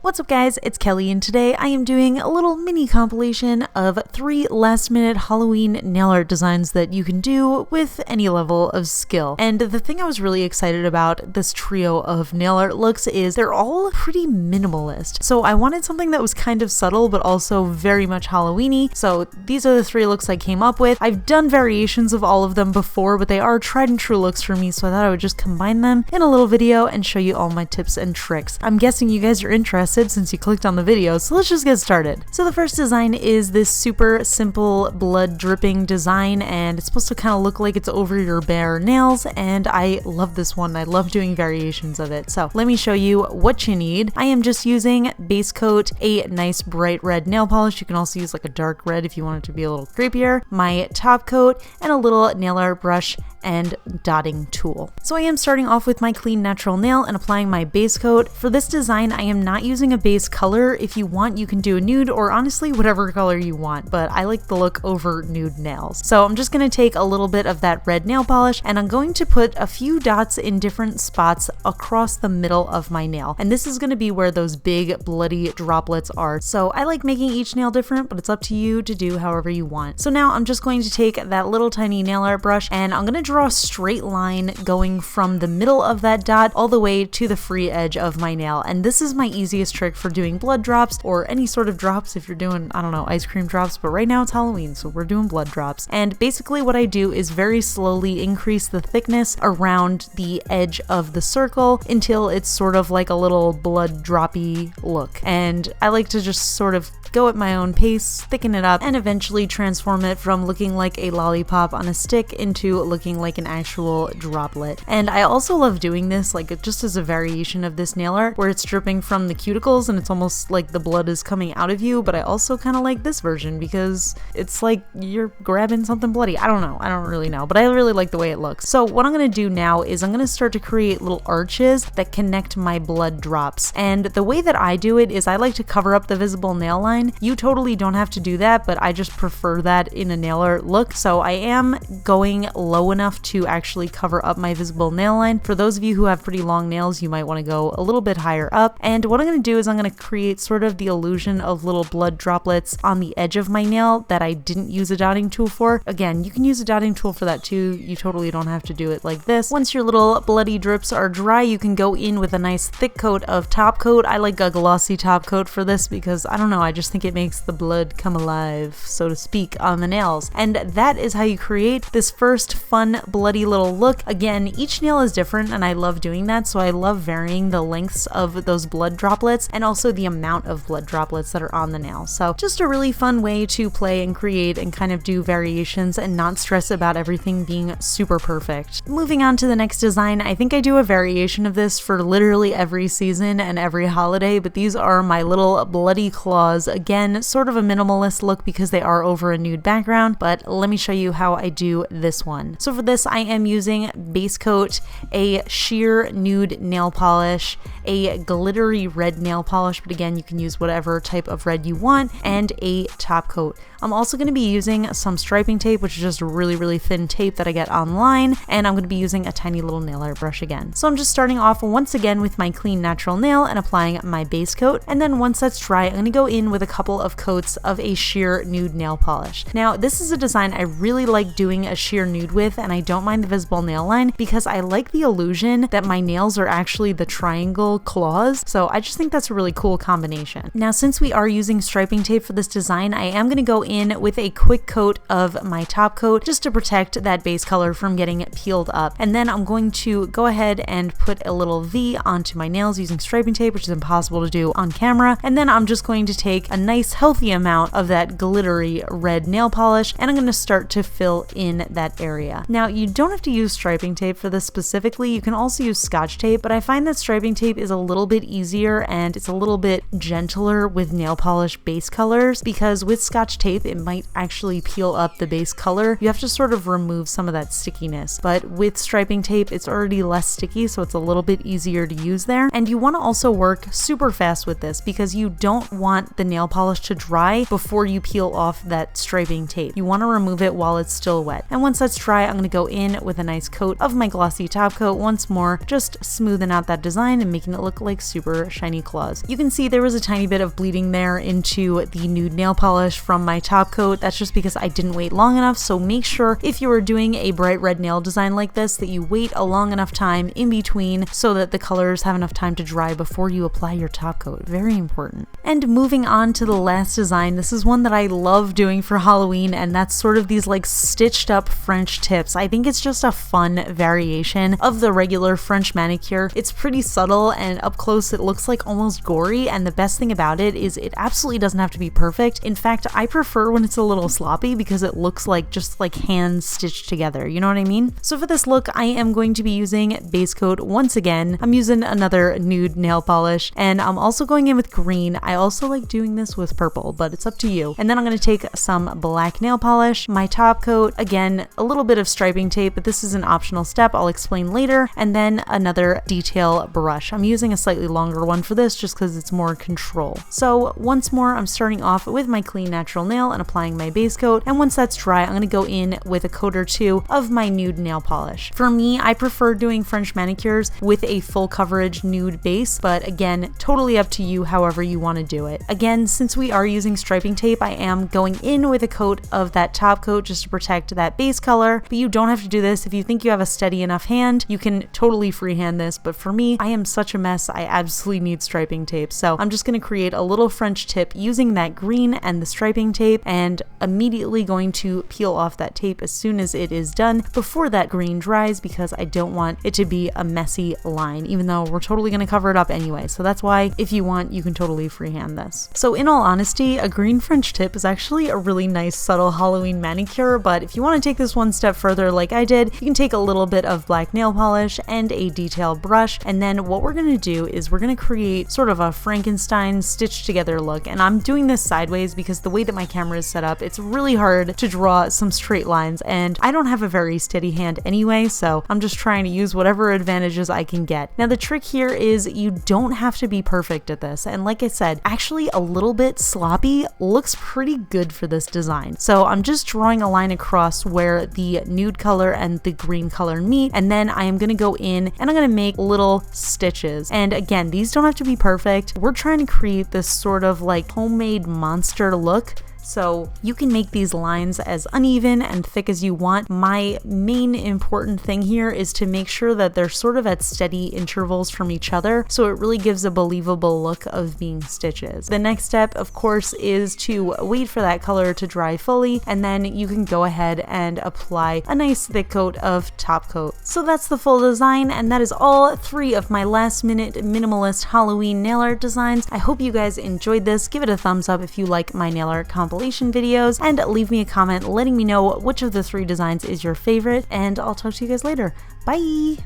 What's up guys, it's Kelly and today I am doing a little mini compilation of 3 last minute Halloween nail art designs that you can do with any level of skill. And the thing I was really excited about this trio of nail art looks is they're all pretty minimalist. So I wanted something that was kind of subtle but also very much Halloween-y. So these are the 3 looks I came up with. I've done variations of all of them before, but they are tried and true looks for me, so I thought I would just combine them in a little video and show you all my tips and tricks. I'm guessing you guys are interested since you clicked on the video, so let's just get started. So the first design is this super simple blood dripping design, and it's supposed to kind of look like it's over your bare nails, and I love this one. I love doing variations of it. So let me show you what you need. I am just using base coat, a nice bright red nail polish. You can also use like a dark red if you want it to be a little creepier, my top coat, and a little nail art brush and dotting tool. So I am starting off with my clean natural nail and applying my base coat. For this design, I am not using a base color. If you want, you can do a nude or honestly whatever color you want, but I like the look over nude nails. So I'm just going to take a little bit of that red nail polish and I'm going to put a few dots in different spots across the middle of my nail. And this is going to be where those big bloody droplets are. So I like making each nail different, but it's up to you to do however you want. So now I'm just going to take that little tiny nail art brush and I'm going to draw a straight line going from the middle of that dot all the way to the free edge of my nail. And this is my easiest trick for doing blood drops or any sort of drops if you're doing, I don't know, ice cream drops, but right now it's Halloween, so we're doing blood drops. And basically what I do is very slowly increase the thickness around the edge of the circle until it's sort of like a little blood droppy look. And I like to just sort of go at my own pace, thicken it up, and eventually transform it from looking like a lollipop on a stick into looking like an actual droplet. And I also love doing this like just as a variation of this nail art where it's dripping from the cuticles and it's almost like the blood is coming out of you, but I also kind of like this version because it's like you're grabbing something bloody. I don't know, I don't really know, but I really like the way it looks. So what I'm going to do now is I'm going to start to create little arches that connect my blood drops. And the way that I do it is I like to cover up the visible nail line. You totally don't have to do that, but I just prefer that in a nail art look. So I am going low enough to actually cover up my visible nail line. For those of you who have pretty long nails, you might want to go a little bit higher up. And what I'm going to do is I'm going to create sort of the illusion of little blood droplets on the edge of my nail that I didn't use a dotting tool for. Again, you can use a dotting tool for that too. You totally don't have to do it like this. Once your little bloody drips are dry, you can go in with a nice thick coat of top coat. I like a glossy top coat for this because I don't know, I just think it makes the blood come alive, so to speak, on the nails. And that is how you create this first fun bloody little look. Again, each nail is different and I love doing that, so I love varying the lengths of those blood droplets and also the amount of blood droplets that are on the nail. So just a really fun way to play and create and kind of do variations and not stress about everything being super perfect. Moving on to the next design, I think I do a variation of this for literally every season and every holiday, but these are my little bloody claws. Again, sort of a minimalist look because they are over a nude background, but let me show you how I do this one. So for this, I am using base coat, a sheer nude nail polish, a glittery red nail polish, but again, you can use whatever type of red you want, and a top coat. I'm also going to be using some striping tape, which is just really thin tape that I get online, and I'm going to be using a tiny little nail art brush again. So I'm just starting off once again with my clean natural nail and applying my base coat, and then once that's dry, I'm going to go in with a couple of coats of a sheer nude nail polish. Now, this is a design I really like doing a sheer nude with, and I don't mind the visible nail line because I like the illusion that my nails are actually the triangle claws, so I just think that's a really cool combination. Now, since we are using striping tape for this design, I am going to go in with a quick coat of my top coat just to protect that base color from getting peeled up. And then I'm going to go ahead and put a little V onto my nails using striping tape, which is impossible to do on camera. And then I'm just going to take a nice healthy amount of that glittery red nail polish and I'm going to start to fill in that area. Now, you don't have to use striping tape for this specifically. You can also use Scotch tape, but I find that striping tape is a little bit easier and it's a little bit gentler with nail polish base colors because with Scotch tape, it might actually peel up the base color. You have to sort of remove some of that stickiness, but with striping tape, it's already less sticky, so it's a little bit easier to use there. And you want to also work super fast with this because you don't want the nail polish to dry before you peel off that striping tape. You want to remove it while it's still wet. And once that's dry, I'm going to go in with a nice coat of my glossy top coat once more, just smoothing out that design and making it look like super shiny claws. flaws. You can see there was a tiny bit of bleeding there into the nude nail polish from my top coat. That's just because I didn't wait long enough, so make sure if you are doing a bright red nail design like this that you wait a long enough time in between so that the colors have enough time to dry before you apply your top coat. Very important. And moving on to the last design, this is one that I love doing for Halloween, and that's sort of these like stitched up French tips. I think it's just a fun variation of the regular French manicure. It's pretty subtle, and up close it looks like almost gory, and the best thing about it is it absolutely doesn't have to be perfect. In fact, I prefer when it's a little sloppy because it looks like just like hands stitched together, you know what I mean? So for this look, I am going to be using base coat once again. I'm using another nude nail polish, and I'm also going in with green. I also like doing this with purple, but it's up to you. And then I'm going to take some black nail polish, my top coat, again, a little bit of striping tape, but this is an optional step, I'll explain later, and then another detail brush. I'm using a slightly longer one for this just because it's more control. So once more, I'm starting off with my clean natural nail and applying my base coat, and once that's dry, I'm going to go in with a coat or two of my nude nail polish. For me, I prefer doing French manicures with a full coverage nude base, but again, totally up to you however you want to do it. Again, since we are using striping tape, I am going in with a coat of that top coat just to protect that base color, but you don't have to do this. If you think you have a steady enough hand, you can totally freehand this, but for me, I am such a mess, I absolutely need striping tape. So I'm just going to create a little French tip using that green and the striping tape, and immediately going to peel off that tape as soon as it is done before that green dries, because I don't want it to be a messy line, even though we're totally going to cover it up anyway. So that's why if you want, you can totally freehand this. So in all honesty, a green French tip is actually a really nice subtle Halloween manicure, but if you want to take this one step further like I did, you can take a little bit of black nail polish and a detail brush, and then what we're going to do is we're going to create sort of a Frankenstein stitched together look. And I'm doing this sideways because the way that my camera is set up, it's really hard to draw some straight lines, and I don't have a very steady hand anyway, so I'm just trying to use whatever advantages I can get. Now the trick here is you don't have to be perfect at this, and like I said, actually a little bit sloppy looks pretty good for this design. So I'm just drawing a line across where the nude color and the green color meet, and then I am going to go in and I'm going to make little stitches. And again, these don't have to be perfect. We're trying to create this sort of like homemade monster look. So you can make these lines as uneven and thick as you want. My main important thing here is to make sure that they're sort of at steady intervals from each other, so it really gives a believable look of being stitches. The next step, of course, is to wait for that color to dry fully, and then you can go ahead and apply a nice thick coat of top coat. So that's the full design, and that is all 3 of my last minute minimalist Halloween nail art designs. I hope you guys enjoyed this. Give it a thumbs up if you like my nail art compilation videos, and leave me a comment letting me know which of the 3 designs is your favorite, and I'll talk to you guys later. Bye!